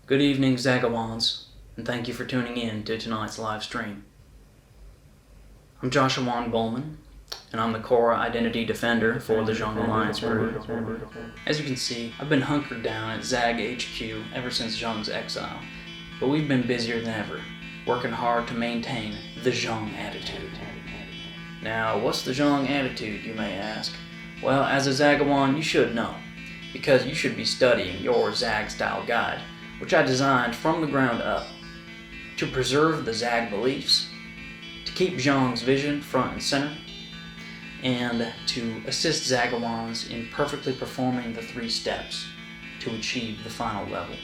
Good evening, Zagawans, and thank you for tuning in to tonight's live stream. I'm Josh-awan Bulman, and I'm the core identity defender for the Zhuang Alliance group. As you can see, I've been hunkered down at Zag HQ ever since Zhuang's exile, but we've been busier than ever, working hard to maintain the Zhuang attitude. Now, what's the Zhuang attitude, you may ask? Well, as a Zagawan, you should know, because you should be studying your Zag-style guide, which I designed from the ground up to preserve the Zag beliefs, to keep Zhuang's vision front and center, and to assist Zagawans in perfectly performing the 3 steps to achieve the final level.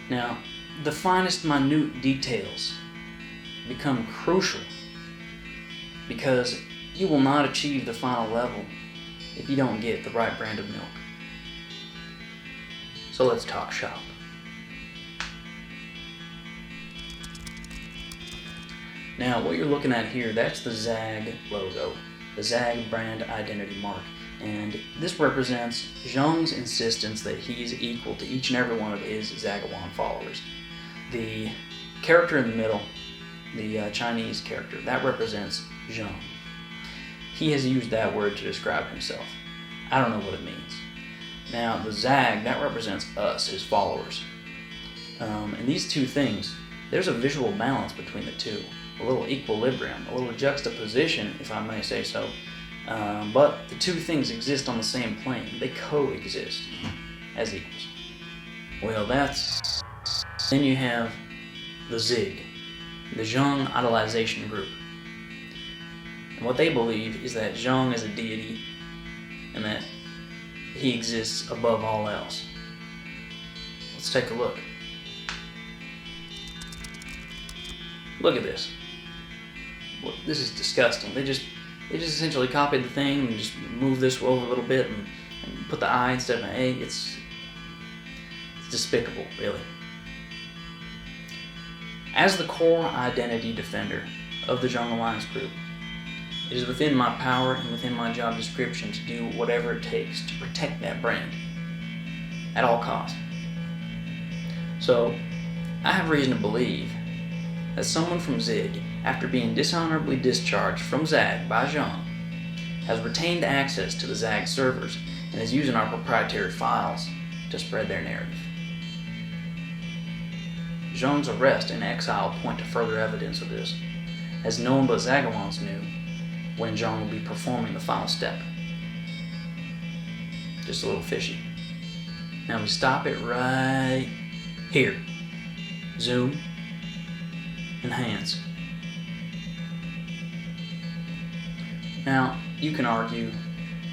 Now, the finest minute details become crucial because you will not achieve the final level if you don't get the right brand of milk. So let's talk shop. Now, what you're looking at here, that's the Zag logo, the Zag brand identity mark. And this represents Zhuang's insistence that he's equal to each and every one of his Zagawan followers. The character in the middle, the Chinese character, that represents Zhuang. He has used that word to describe himself. I don't know what it means. Now, the Zag, that represents us, his followers. And these two things, there's a visual balance between the two. A little equilibrium, a little juxtaposition, if I may say so. But the two things exist on the same plane. They coexist as equals. Well, then you have the Zig, the Zhuang idolization group. And what they believe is that Zhuang is a deity and that he exists above all else. Let's take a look. Look at this. This is disgusting. They just essentially copied the thing and just moved this over a little bit and put the I instead of an A. It's despicable, really. As the core identity defender of the Zhuang Alliance group, it is within my power and within my job description to do whatever it takes to protect that brand at all costs. So, I have reason to believe that someone from Zig, after being dishonorably discharged from Zag by Zhuang, has retained access to the Zag servers and is using our proprietary files to spread their narrative. Zhuang's arrest and exile point to further evidence of this, as no one but Zagawans knew when Zhuang will be performing the final step. Just a little fishy. Now we stop it right here. Zoom. Enhance. Now, you can argue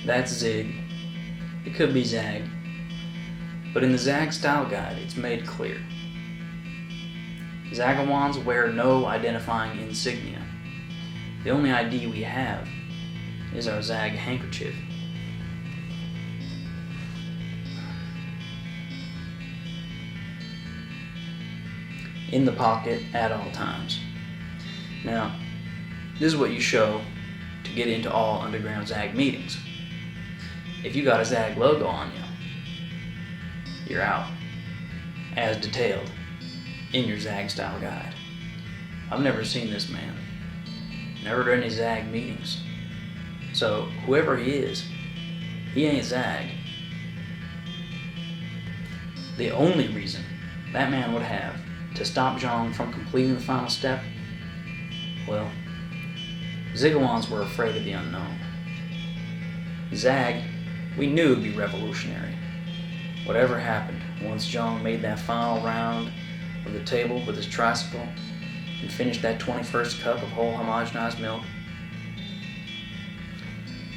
that's Zig, it could be Zag, but in the Zag style guide it's made clear. Zagawans wear no identifying insignia. The only ID we have is our Zag handkerchief. In the pocket at all times. Now, this is what you show to get into all underground Zag meetings. If you got a Zag logo on you, you're out, as detailed in your Zag style guide. I've never seen this man, never done any Zag meetings. So whoever he is, he ain't Zag. The only reason that man would have to stop Zhuang from completing the final step, well, Zigawans were afraid of the unknown. Zag, we knew it would be revolutionary. Whatever happened, once Zhuang made that final round of the table with his tricycle and finished that 21st cup of whole homogenized milk,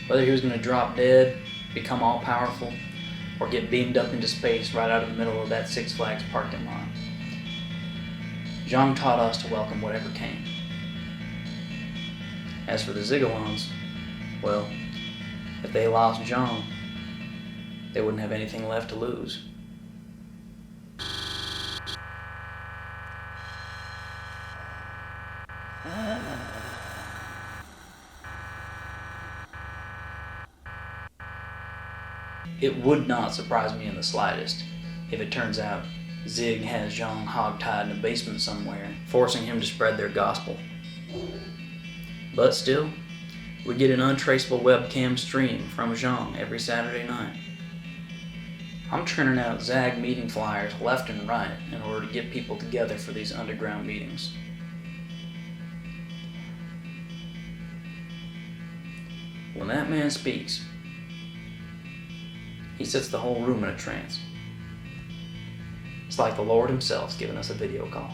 whether he was going to drop dead, become all-powerful, or get beamed up into space right out of the middle of that Six Flags parking lot, Zhuang taught us to welcome whatever came. As for the Zigawans, well, if they lost Zhuang, they wouldn't have anything left to lose. It would not surprise me in the slightest if it turns out Zig has Zhuang hogtied in a basement somewhere, forcing him to spread their gospel. But still, we get an untraceable webcam stream from Zhuang every Saturday night. I'm turning out ZAG meeting flyers left and right in order to get people together for these underground meetings. When that man speaks, he sets the whole room in a trance. It's like the Lord himself's giving us a video call.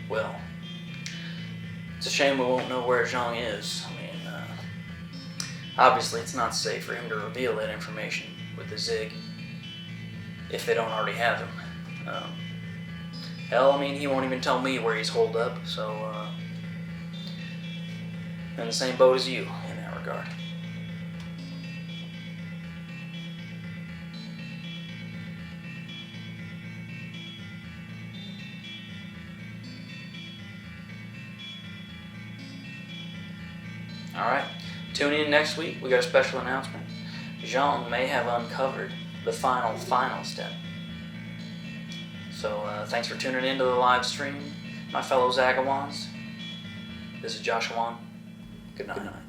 Well, it's a shame we won't know where Zhuang is. Obviously it's not safe for him to reveal that information with the Zig, if they don't already have him. Hell, he won't even tell me where he's holed up, so, in the same boat as you in that regard. Alright, tune in next week. We got a special announcement. Zhuang may have uncovered the final step. So thanks for tuning into the live stream, my fellow Zagawans. This is Josh-awan. Good night.